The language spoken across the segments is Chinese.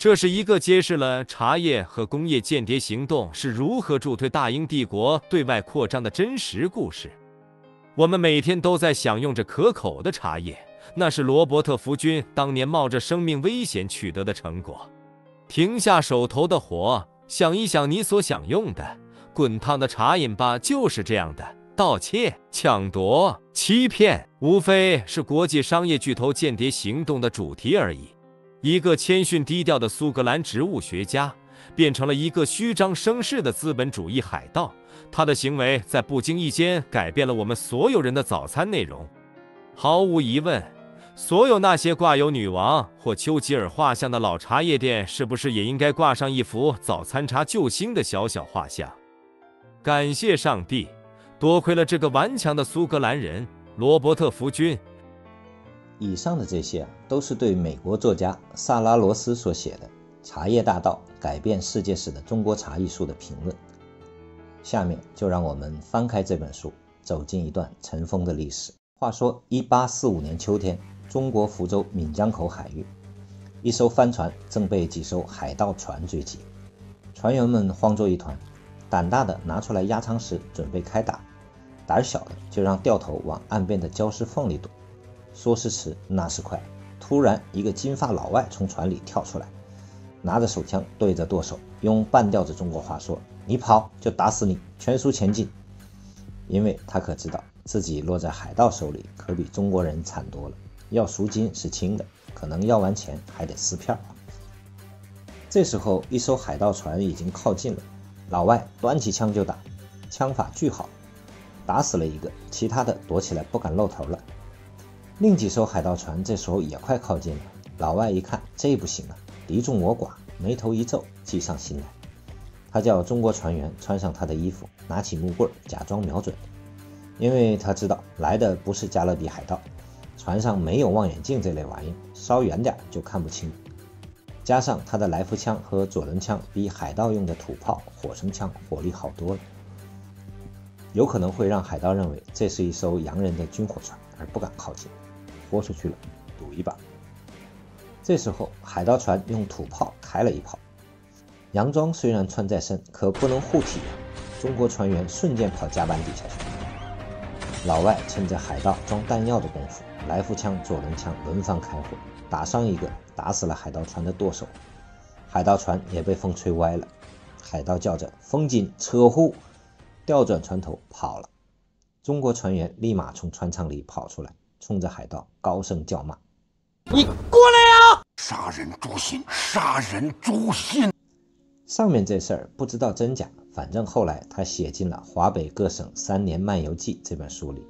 这是一个揭示了茶叶和工业间谍行动是如何助推大英帝国对外扩张的真实故事。我们每天都在享用着可口的茶叶，那是罗伯特·福军当年冒着生命危险取得的成果。停下手头的活，想一想你所享用的，滚烫的茶饮吧，就是这样的。盗窃、抢夺、欺骗，无非是国际商业巨头间谍行动的主题而已。一个谦逊低调的苏格兰植物学家，变成了一个虚张声势的资本主义海盗。他的行为在不经意间改变了我们所有人的早餐内容。毫无疑问，所有那些挂有女王或丘吉尔画像的老茶叶店，是不是也应该挂上一幅早餐茶救星的小小画像？感谢上帝，多亏了这个顽强的苏格兰人罗伯特·福军。以上的这些都是对美国作家萨拉罗斯所写的《茶叶大盗：改变世界史的中国茶艺术》的评论。下面就让我们翻开这本书，走进一段尘封的历史。话说1845年秋天，中国福州闽江口海域，一艘帆船正被几艘海盗船追击，船员们慌作一团，胆大的拿出来压舱石准备开打，胆小的就让掉头往岸边的礁石缝里躲。说时迟，那时快，突然一个金发老外从船里跳出来，拿着手枪对着舵手，用半吊子中国话说：“你跑就打死你，全速前进。”因为他可知道自己落在海盗手里可比中国人惨多了，要赎金是轻的，可能要完钱还得撕票。这时候一艘海盗船已经靠近了，老外端起枪就打，枪法巨好，打死了一个，其他的躲起来不敢露头了。另几艘海盗船这时候也快靠近了，老外一看这不行啊，敌众我寡，眉头一皱，计上心来。他叫中国船员穿上他的衣服，拿起木棍假装瞄准，因为他知道来的不是加勒比海盗，船上没有望远镜这类玩意，稍远点就看不清。加上他的来福枪和左轮枪比海盗用的土炮、火绳枪火力好多了，有可能会让海盗认为这是一艘洋人的军火船而不敢靠近，豁出去了，赌一把。这时候海盗船用土炮开了一炮，洋装虽然穿在身，可不能护体啊！中国船员瞬间跑甲板底下去。老外趁着海盗装弹药的功夫，来福枪、左轮枪轮番开火，打伤一个，打死了海盗船的舵手。海盗船也被风吹歪了，海盗叫着风紧扯呼，调转船头跑了。中国船员立马从船舱里跑出来，冲着海盗高声叫骂：“你过来呀！杀人诛心，杀人诛心！”上面这事儿不知道真假，反正后来他写进了《华北各省3年漫游记》这本书里。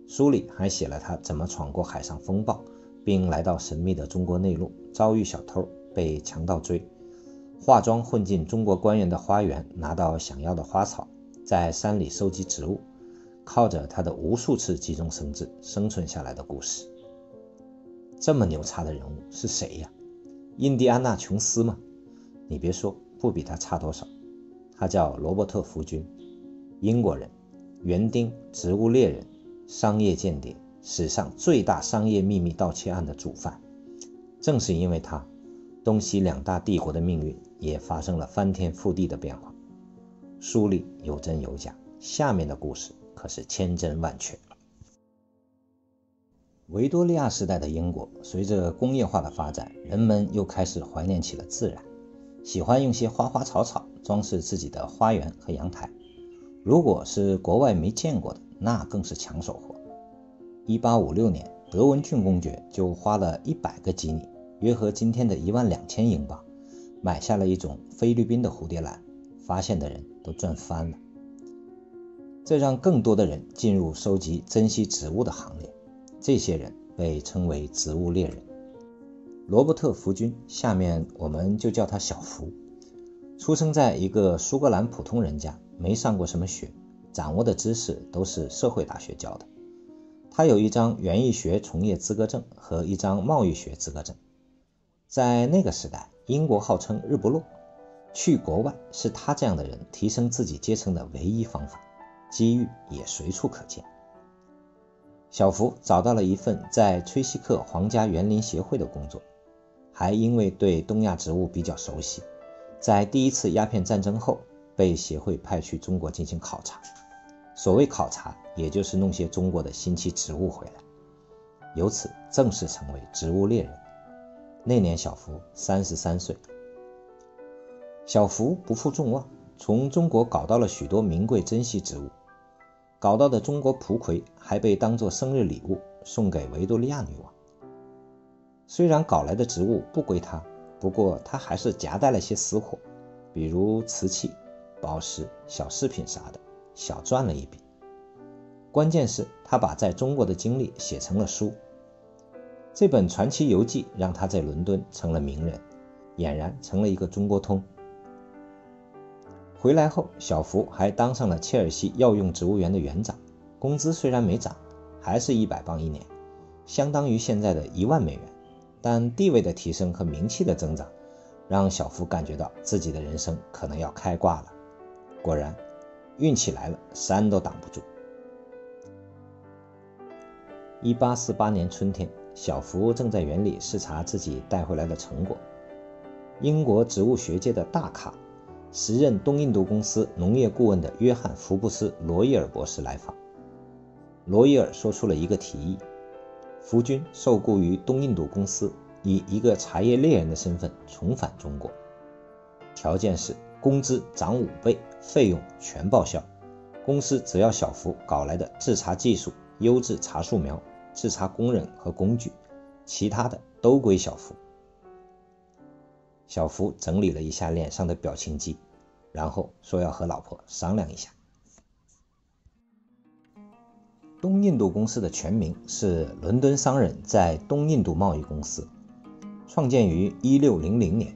书里还写了他怎么闯过海上风暴，并来到神秘的中国内陆，遭遇小偷，被强盗追，化妆混进中国官员的花园，拿到想要的花草，在山里收集植物，靠着他的无数次急中生智生存下来的故事。这么牛叉的人物是谁呀？印第安纳琼斯吗？你别说，不比他差多少。他叫罗伯特·福军，英国人，园丁、植物猎人，商业间谍，史上最大商业秘密盗窃案的主犯。正是因为他，东西两大帝国的命运也发生了翻天覆地的变化。书里有真有假，下面的故事可是千真万确。维多利亚时代的英国，随着工业化的发展，人们又开始怀念起了自然，喜欢用些花花草草装饰自己的花园和阳台。如果是国外没见过的，那更是抢手货。1856年，德文郡公爵就花了100个吉尼，约合今天的12000英镑，买下了一种菲律宾的蝴蝶兰，发现的人都赚翻了。这让更多的人进入收集珍稀植物的行列，这些人被称为植物猎人。罗伯特·福军，下面我们就叫他小福，出生在一个苏格兰普通人家，没上过什么学，掌握的知识都是社会大学教的。他有一张园艺学从业资格证和一张贸易学资格证。在那个时代，英国号称日不落，去国外是他这样的人提升自己阶层的唯一方法，机遇也随处可见。小福找到了一份在崔西克皇家园林协会的工作，还因为对东亚植物比较熟悉，在第一次鸦片战争后被协会派去中国进行考察。所谓考察，也就是弄些中国的新奇植物回来，由此正式成为植物猎人。那年小福33岁。小福不负众望，从中国搞到了许多名贵珍稀植物，搞到的中国蒲葵还被当作生日礼物送给维多利亚女王。虽然搞来的植物不归他，不过他还是夹带了些私货，比如瓷器、宝石、小饰品啥的，小赚了一笔。关键是他把在中国的经历写成了书，这本传奇游记让他在伦敦成了名人，俨然成了一个中国通。回来后，小福还当上了切尔西药用植物园的园长，工资虽然没涨，还是100镑一年，相当于现在的1万美元。但地位的提升和名气的增长，让小福感觉到自己的人生可能要开挂了。果然，运气来了，山都挡不住。1848年春天，小福正在园里视察自己带回来的成果。英国植物学界的大咖，时任东印度公司农业顾问的约翰·福布斯·罗伊尔博士来访。罗伊尔说出了一个提议：福军受雇于东印度公司，以一个茶叶猎人的身份重返中国，条件是工资涨5倍，费用全报销。公司只要小福搞来的制茶技术、优质茶树苗、制茶工人和工具，其他的都归小福。小福整理了一下脸上的表情肌，然后说要和老婆商量一下。东印度公司的全名是伦敦商人在东印度贸易公司，创建于1600年，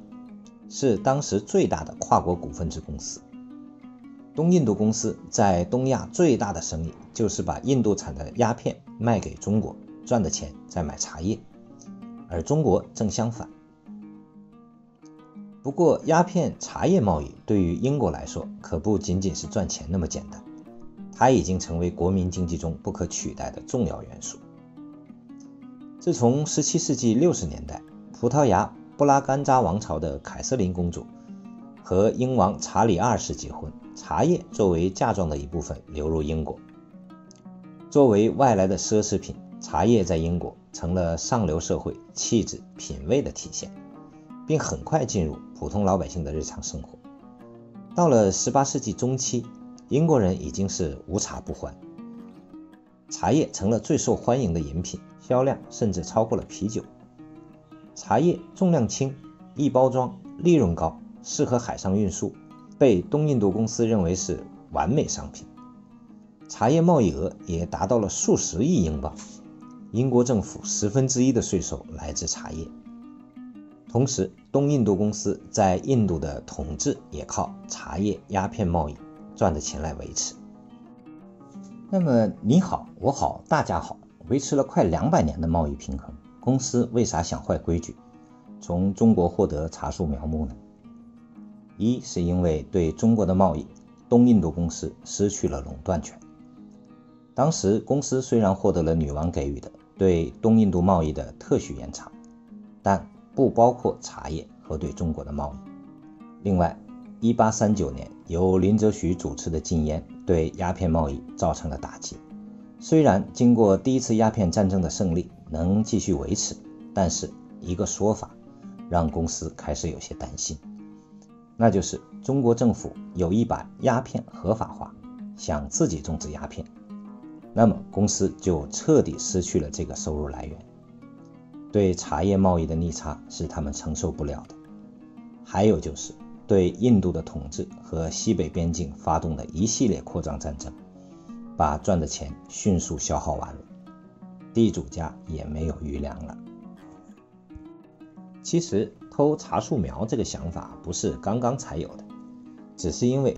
是当时最大的跨国股份制公司。东印度公司在东亚最大的生意就是把印度产的鸦片卖给中国，赚的钱再买茶叶，而中国正相反。不过鸦片茶叶贸易对于英国来说可不仅仅是赚钱那么简单，它已经成为国民经济中不可取代的重要元素。自从17世纪60年代，葡萄牙布拉干扎王朝的凯瑟琳公主和英王查理2世结婚，茶叶作为嫁妆的一部分流入英国。作为外来的奢侈品，茶叶在英国成了上流社会气质品味的体现，并很快进入普通老百姓的日常生活。到了18世纪中期，英国人已经是无茶不欢，茶叶成了最受欢迎的饮品，销量甚至超过了啤酒。茶叶重量轻，易包装，利润高，适合海上运输，被东印度公司认为是完美商品。茶叶贸易额也达到了数十亿英镑，英国政府1/10的税收来自茶叶。同时，东印度公司在印度的统治也靠茶叶鸦片贸易赚的钱来维持。那么你好我好大家好，维持了快200年的贸易平衡，公司为啥想坏规矩，从中国获得茶树苗木呢？一是因为对中国的贸易，东印度公司失去了垄断权。当时公司虽然获得了女王给予的对东印度贸易的特许延长，但不包括茶叶和对中国的贸易。另外1839年由林则徐主持的禁烟对鸦片贸易造成了打击，虽然经过第一次鸦片战争的胜利能继续维持，但是一个说法让公司开始有些担心，那就是中国政府有意把鸦片合法化，想自己种植鸦片，那么公司就彻底失去了这个收入来源。对茶叶贸易的逆差是他们承受不了的。还有就是对印度的统治和西北边境发动的一系列扩张战争，把赚的钱迅速消耗完了，地主家也没有余粮了。其实偷茶树苗这个想法不是刚刚才有的，只是因为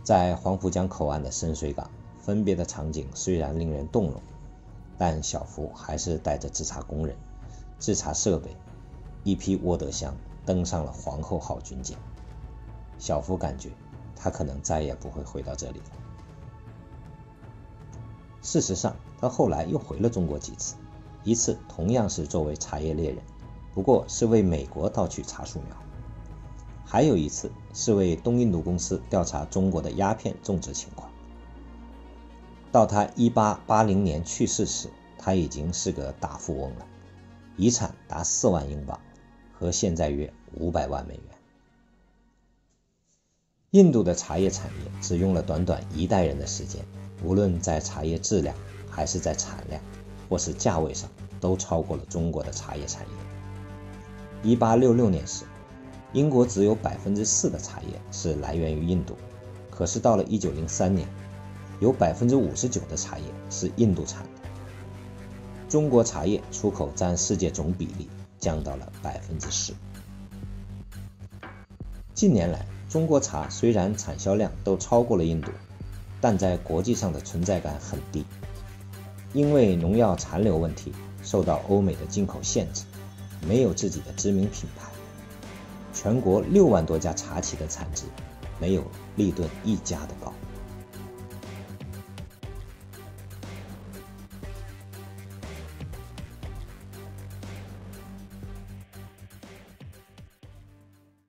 在黄浦江口岸的深水港，分别的场景虽然令人动容，但小福还是带着制茶工人、制茶设备，一批沃德香登上了皇后号军舰。小福感觉他可能再也不会回到这里了。事实上他后来又回了中国几次，一次同样是作为茶叶猎人，不过是为美国盗取茶树苗；还有一次是为东印度公司调查中国的鸦片种植情况。到他1880年去世时，他已经是个大富翁了，遗产达4万英镑，和现在约500万美元。印度的茶叶产业只用了短短1代人的时间，无论在茶叶质量，还是在产量，或是价位上，都超过了中国的茶叶产业。1866年时，英国只有 4% 的茶叶是来源于印度，可是到了1903年，有 59% 的茶叶是印度产的。中国茶叶出口占世界总比例降到了 10%。近年来，中国茶虽然产销量都超过了印度，但在国际上的存在感很低，因为农药残留问题受到欧美的进口限制，没有自己的知名品牌。全国6万多家茶企的产值没有立顿一家的高。